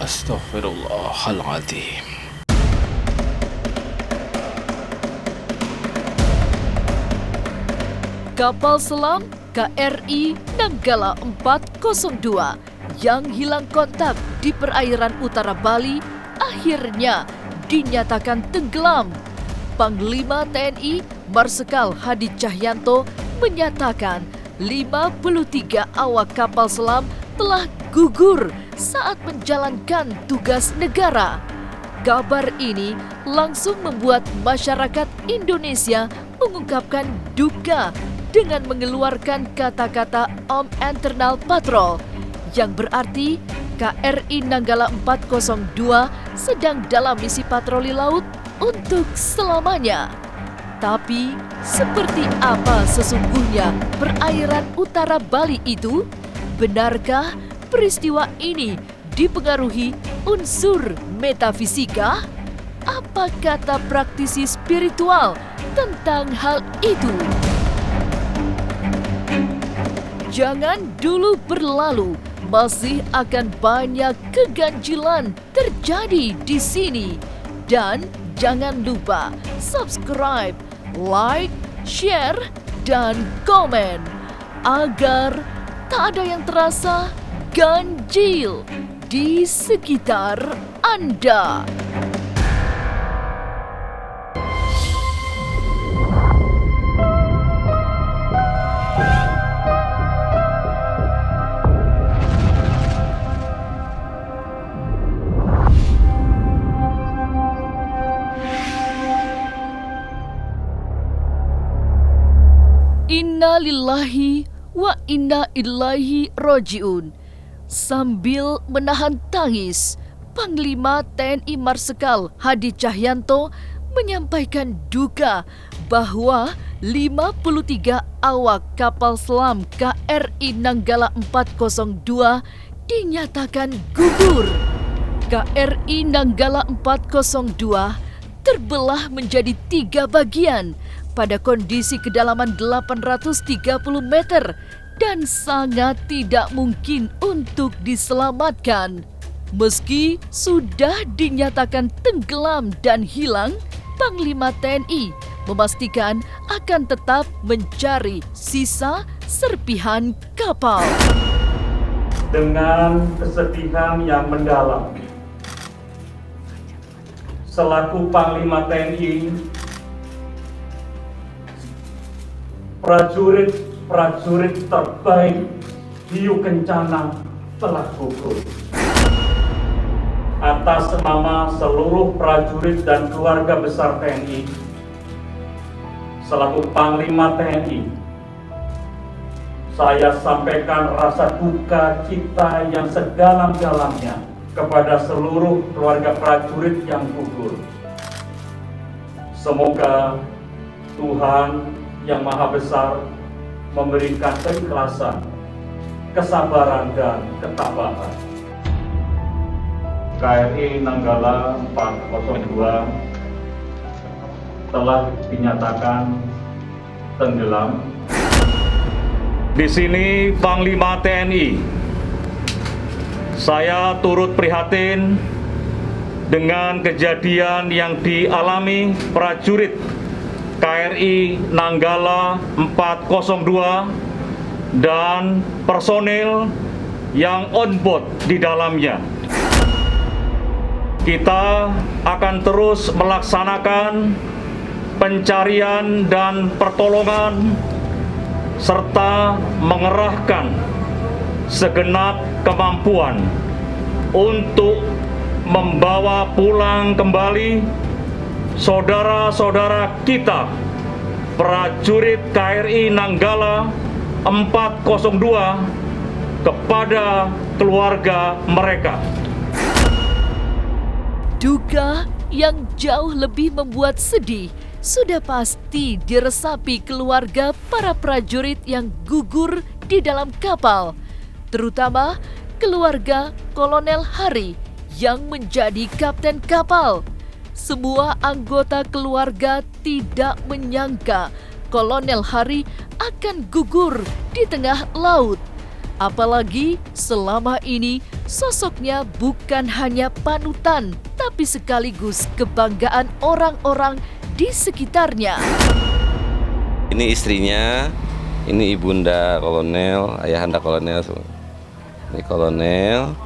Astaghfirullahaladzim. Kapal selam KRI Nanggala 402 yang hilang kontak di perairan utara Bali akhirnya dinyatakan tenggelam. Panglima TNI Marsikal Hadi Cahyanto menyatakan 53 awak kapal selam telah gugur saat menjalankan tugas negara. Kabar ini langsung membuat masyarakat Indonesia mengungkapkan duka dengan mengeluarkan kata-kata Om Internal Patrol yang berarti KRI Nanggala 402 sedang dalam misi patroli laut untuk selamanya. Tapi seperti apa sesungguhnya perairan utara Bali itu? Benarkah peristiwa ini dipengaruhi unsur metafisika? Apa kata praktisi spiritual tentang hal itu? Jangan dulu berlalu, masih akan banyak keganjilan terjadi di sini. Dan jangan lupa subscribe, like, share, dan komen agar tak ada yang terasa ganjil di sekitar Anda. Inna lillahi wa inna ilaihi roji'un. Sambil menahan tangis, Panglima TNI Marsikal Hadi Cahyanto menyampaikan duka bahwa 53 awak kapal selam KRI Nanggala 402 dinyatakan gugur. KRI Nanggala 402 terbelah menjadi 3 bagian pada kondisi kedalaman 830 meter dan sangat tidak mungkin untuk diselamatkan. Meski sudah dinyatakan tenggelam dan hilang, Panglima TNI memastikan akan tetap mencari sisa serpihan kapal. Dengan kesedihan yang mendalam, selaku Panglima TNI, prajurit terbaik Hiu Kencana telah gugur. Atas nama seluruh prajurit dan keluarga besar TNI, selaku Panglima TNI, saya sampaikan rasa duka cita yang sedalam-dalamnya kepada seluruh keluarga prajurit yang gugur. Semoga Tuhan yang Maha Besar memberikan keikhlasan, kesabaran, dan ketabahan. KRI Nanggala 402 telah dinyatakan tenggelam. Di sini Panglima TNI, saya turut prihatin dengan kejadian yang dialami prajurit KRI Nanggala 402 dan personil yang on board di dalamnya. Kita akan terus melaksanakan pencarian dan pertolongan serta mengerahkan segenap kemampuan untuk membawa pulang kembali saudara-saudara kita, prajurit KRI Nanggala 402 kepada keluarga mereka. Duka yang jauh lebih membuat sedih sudah pasti diresapi keluarga para prajurit yang gugur di dalam kapal, terutama keluarga Kolonel Hari yang menjadi kapten kapal. Semua anggota keluarga tidak menyangka Kolonel Hari akan gugur di tengah laut. Apalagi selama ini sosoknya bukan hanya panutan, tapi sekaligus kebanggaan orang-orang di sekitarnya. Ini istrinya, ini ibunda kolonel, ayahanda kolonel. Ini kolonel,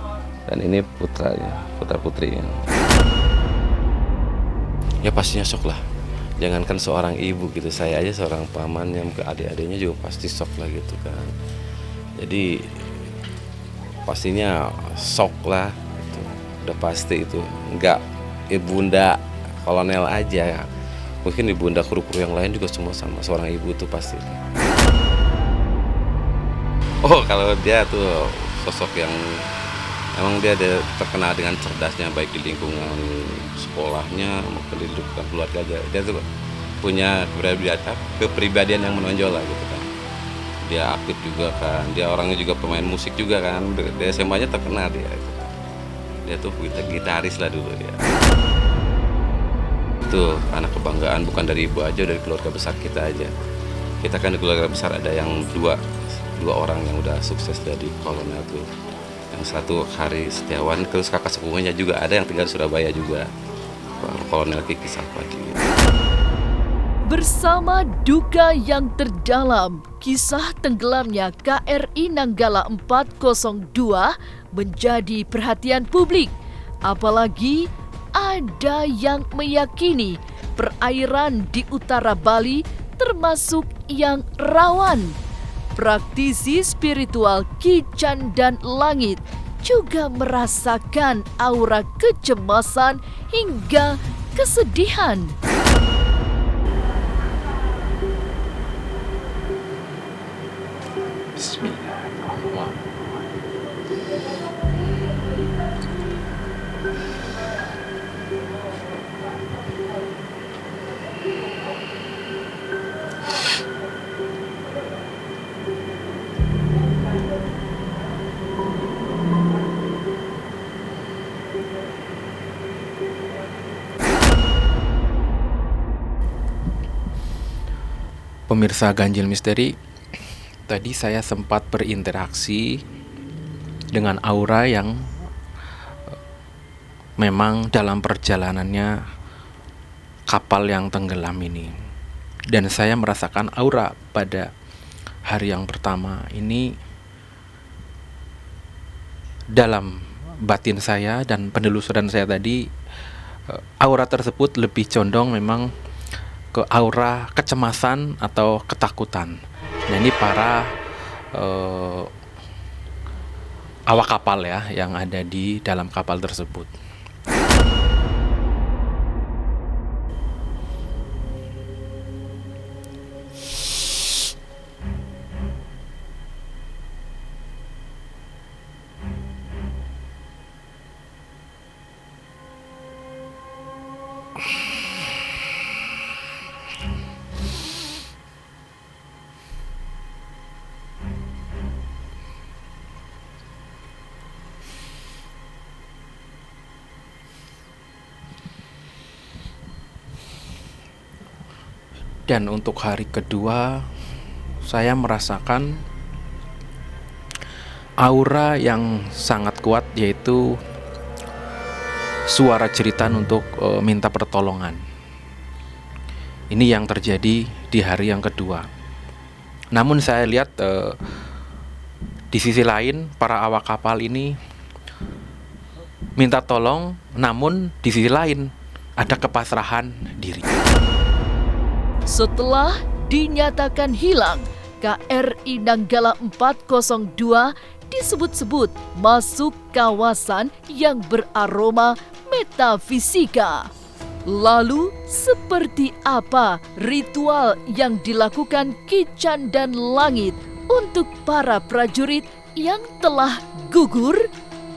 dan ini putranya, putra-putrinya. Ya pastinya shock lah. Jangankan seorang ibu gitu, saya aja seorang paman yang ke adik-adiknya juga pasti shock lah gitu kan. Jadi pastinya shock lah, gitu. Udah pasti itu. Enggak ibunda kolonel aja, mungkin ibunda kru-kru yang lain juga semua sama. Seorang ibu tuh pasti. Oh kalau dia tuh sosok yang emang dia terkenal dengan cerdasnya, baik di lingkungan sekolahnya maupun di lingkungan keluarga. Dia tuh punya kepribadian yang menonjol lah gitu kan. Dia aktif juga kan, dia orangnya juga pemain musik juga kan. Di SMA-nya terkenal dia itu. Dia tuh gitaris lah dulu dia. Itu anak kebanggaan bukan dari ibu aja, dari keluarga besar kita aja. Kita kan di keluarga besar ada yang dua orang yang udah sukses dari kolonel tuh. Yang satu Hari Setiawan, terus kakak sepupunya juga ada yang tinggal di Surabaya juga, Kolonel Kiki Salpati. Bersama duka yang terdalam, kisah tenggelamnya KRI Nanggala 402 menjadi perhatian publik. Apalagi ada yang meyakini perairan di utara Bali termasuk yang rawan. Praktisi spiritual Ki Candan Langit juga merasakan aura kecemasan hingga kesedihan. Bismillahirrahmanirrahim. Pemirsa Ganjil Misteri, tadi saya sempat berinteraksi dengan aura yang memang dalam perjalanannya kapal yang tenggelam ini. Dan saya merasakan aura pada hari yang pertama ini dalam batin saya dan penelusuran saya tadi, aura tersebut lebih condong memang ke aura kecemasan atau ketakutan. Nah ini para awak kapal ya yang ada di dalam kapal tersebut. Dan untuk hari kedua, saya merasakan aura yang sangat kuat, yaitu suara jeritan untuk minta pertolongan. Ini yang terjadi di hari yang kedua. Namun saya lihat di sisi lain para awak kapal ini minta tolong, namun di sisi lain ada kepasrahan diri. Setelah dinyatakan hilang, KRI Nanggala 402 disebut-sebut masuk kawasan yang beraroma metafisika. Lalu, seperti apa ritual yang dilakukan Ki Candan Langit untuk para prajurit yang telah gugur?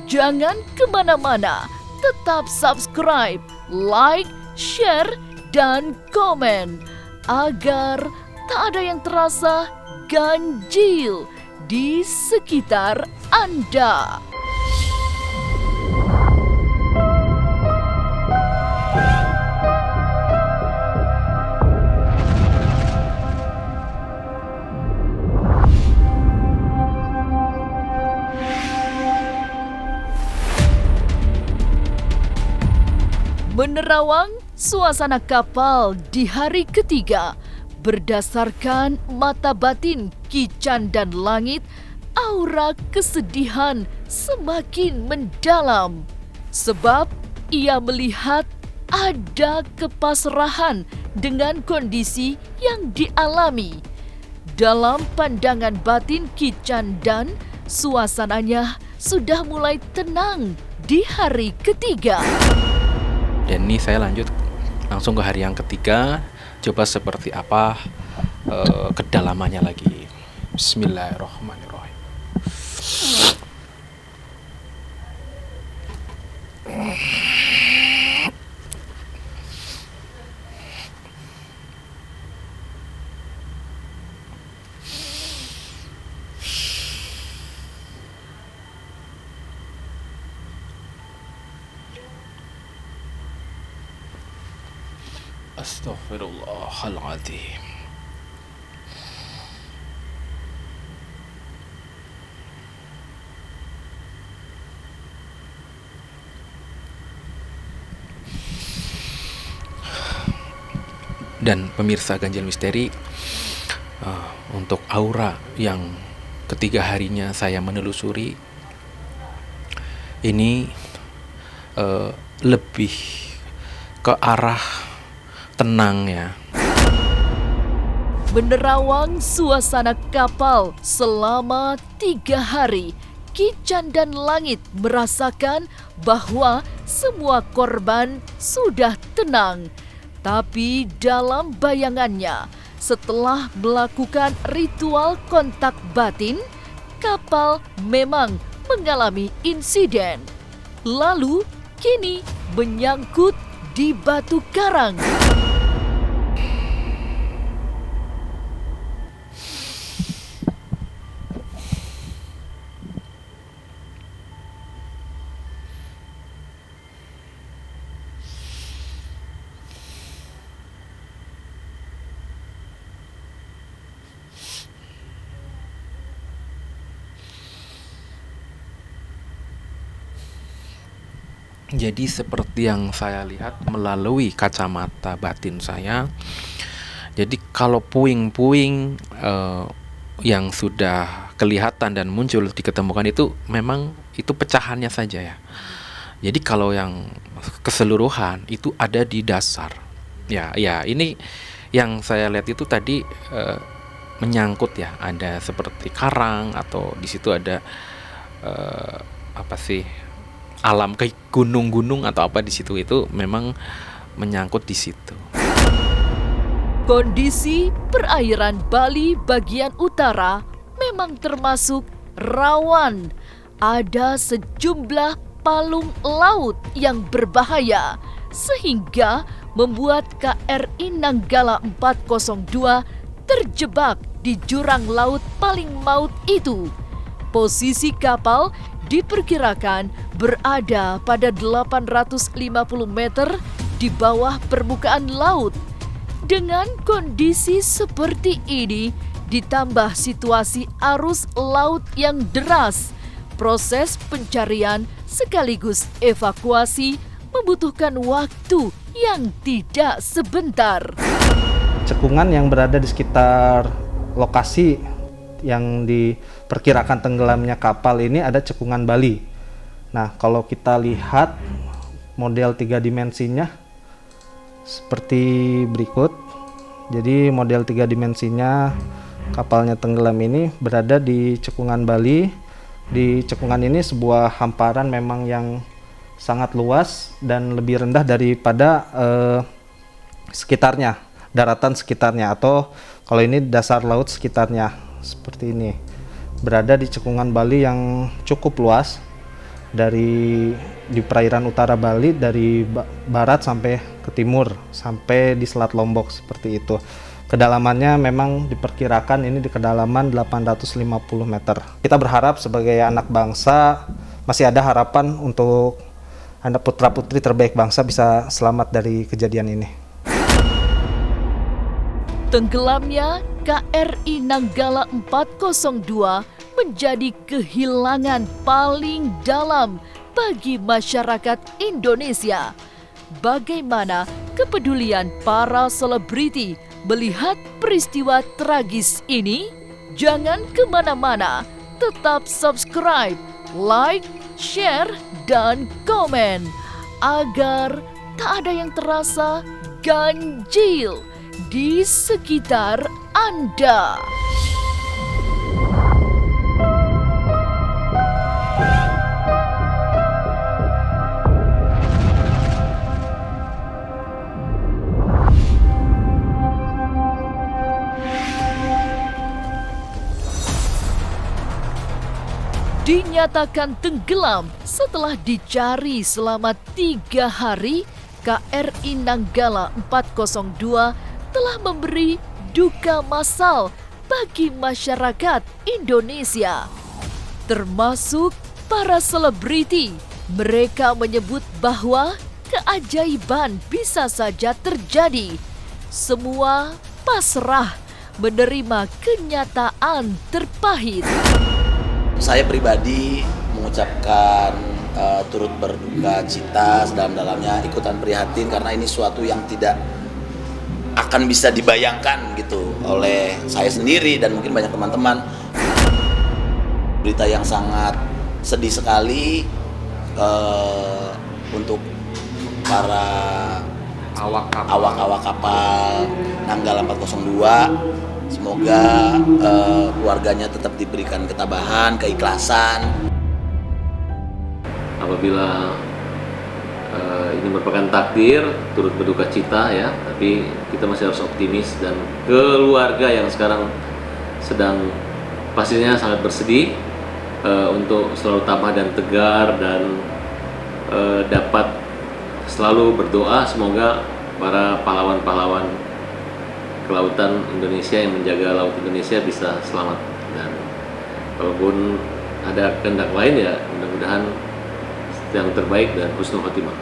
Jangan kemana-mana, tetap subscribe, like, share, dan komen agar tak ada yang terasa ganjil di sekitar Anda. Menerawang suasana kapal di hari ketiga, berdasarkan mata batin Ki Candan Langit, aura kesedihan semakin mendalam. Sebab ia melihat ada kepasrahan dengan kondisi yang dialami. Dalam pandangan batin Ki Candan, suasananya sudah mulai tenang di hari ketiga. Dan ini saya lanjut langsung ke hari yang ketiga. Coba seperti apa kedalamannya lagi. Bismillahirrahmanirrahim. Astaghfirullahaladzim. Dan pemirsa Ganjil Misteri, untuk aura yang ketiga harinya saya menelusuri, ini lebih ke arah tenang ya. Menerawang suasana kapal selama 3 hari, Ki Candan Langit merasakan bahwa semua korban sudah tenang. Tapi dalam bayangannya, setelah melakukan ritual kontak batin, kapal memang mengalami insiden. Lalu kini menyangkut di batu karang. Jadi seperti yang saya lihat melalui kacamata batin saya, jadi kalau puing-puing yang sudah kelihatan dan muncul diketemukan itu memang itu pecahannya saja ya. Jadi kalau yang keseluruhan itu ada di dasar. Ya, ini yang saya lihat itu tadi menyangkut ya, ada seperti karang atau di situ ada apa sih? Alam ke gunung-gunung atau apa di situ, itu memang menyangkut di situ. Kondisi perairan Bali bagian utara memang termasuk rawan. Ada sejumlah palung laut yang berbahaya sehingga membuat KRI Nanggala 402 terjebak di jurang laut paling maut itu. Posisi kapal diperkirakan berada pada 850 meter di bawah permukaan laut. Dengan kondisi seperti ini, ditambah situasi arus laut yang deras, proses pencarian sekaligus evakuasi membutuhkan waktu yang tidak sebentar. Cekungan yang berada di sekitar lokasi yang diperkirakan tenggelamnya kapal ini ada cekungan Bali. Nah, kalau kita lihat model 3 dimensinya seperti berikut. Jadi model 3 dimensinya kapalnya tenggelam ini berada di cekungan Bali. Di cekungan ini sebuah hamparan memang yang sangat luas dan lebih rendah daripada sekitarnya, daratan sekitarnya, atau kalau ini dasar laut sekitarnya. Seperti ini, berada di cekungan Bali yang cukup luas di perairan utara Bali, dari barat sampai ke timur sampai di Selat Lombok, seperti itu. Kedalamannya memang diperkirakan ini di kedalaman 850 meter. Kita berharap sebagai anak bangsa masih ada harapan untuk anak putra-putri terbaik bangsa bisa selamat dari kejadian ini. Tenggelamnya KRI Nanggala 402 menjadi kehilangan paling dalam bagi masyarakat Indonesia. bagaimana kepedulian para selebriti melihat peristiwa tragis ini? Jangan kemana-mana, tetap subscribe, like, share, dan komen agar tak ada yang terasa ganjil di sekitar Anda. Dinyatakan tenggelam setelah dicari selama 3 hari, KRI Nanggala 402 telah memberi duka massal bagi masyarakat Indonesia, termasuk para selebriti. Mereka menyebut bahwa keajaiban bisa saja terjadi. Semua pasrah menerima kenyataan terpahit. Saya pribadi mengucapkan turut berduka cita sedalam-dalamnya, ikutan prihatin karena ini suatu yang tidak akan bisa dibayangkan gitu oleh saya sendiri dan mungkin banyak teman-teman. Berita yang sangat sedih sekali untuk para awak kapal Nanggala 402. Semoga keluarganya tetap diberikan ketabahan, keikhlasan. Apabila ini merupakan takdir, turut berduka cita ya, tapi kita masih harus optimis, dan keluarga yang sekarang sedang pastinya sangat bersedih untuk selalu tabah dan tegar dan dapat selalu berdoa semoga para pahlawan-pahlawan kelautan Indonesia yang menjaga laut Indonesia bisa selamat, dan kalaupun ada kehendak lain ya mudah-mudahan yang terbaik dan husnul khotimah.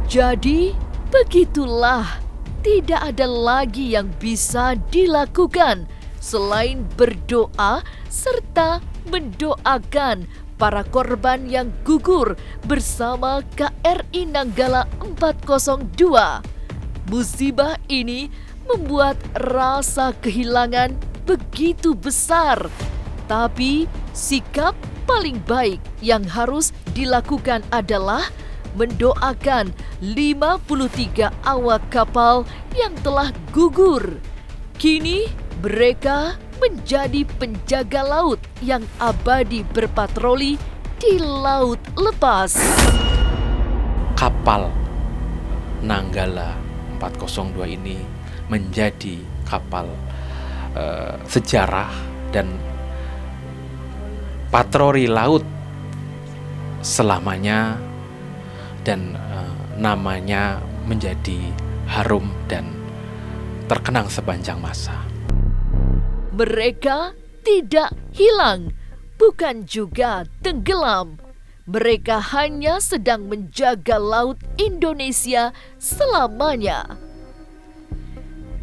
Jadi begitulah, tidak ada lagi yang bisa dilakukan selain berdoa serta mendoakan para korban yang gugur bersama KRI Nanggala 402. Musibah ini membuat rasa kehilangan begitu besar, tapi sikap paling baik yang harus dilakukan adalah mendoakan 53 awak kapal yang telah gugur. Kini mereka menjadi penjaga laut yang abadi berpatroli di laut lepas. Kapal Nanggala 402 ini menjadi kapal sejarah dan patroli laut selamanya, dan namanya menjadi harum dan terkenang sepanjang masa. Mereka tidak hilang, bukan juga tenggelam. Mereka hanya sedang menjaga laut Indonesia selamanya.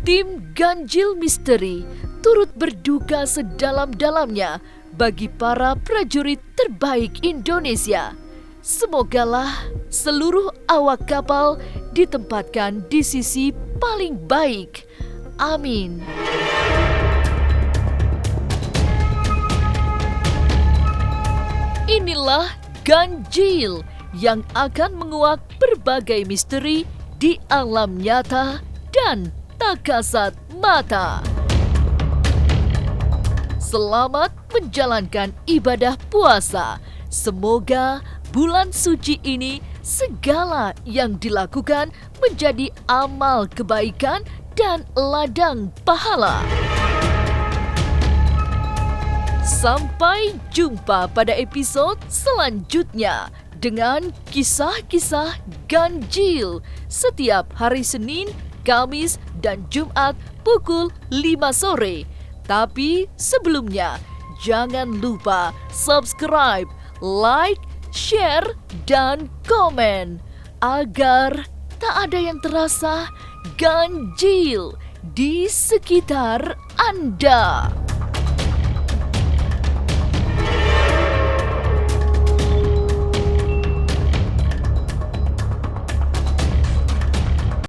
Tim Ganjil Misteri turut berduka sedalam-dalamnya bagi para prajurit terbaik Indonesia. Semogalah seluruh awak kapal ditempatkan di sisi paling baik. Amin. Inilah Ganjil yang akan menguak berbagai misteri di alam nyata dan tak kasat mata. Selamat menjalankan ibadah puasa. Semoga bulan suci ini segala yang dilakukan menjadi amal kebaikan dan ladang pahala. Sampai jumpa pada episode selanjutnya dengan kisah-kisah ganjil setiap hari Senin, Kamis, dan Jumat pukul 5 sore. Tapi sebelumnya, jangan lupa subscribe, like, share, dan komen agar tak ada yang terasa ganjil di sekitar Anda.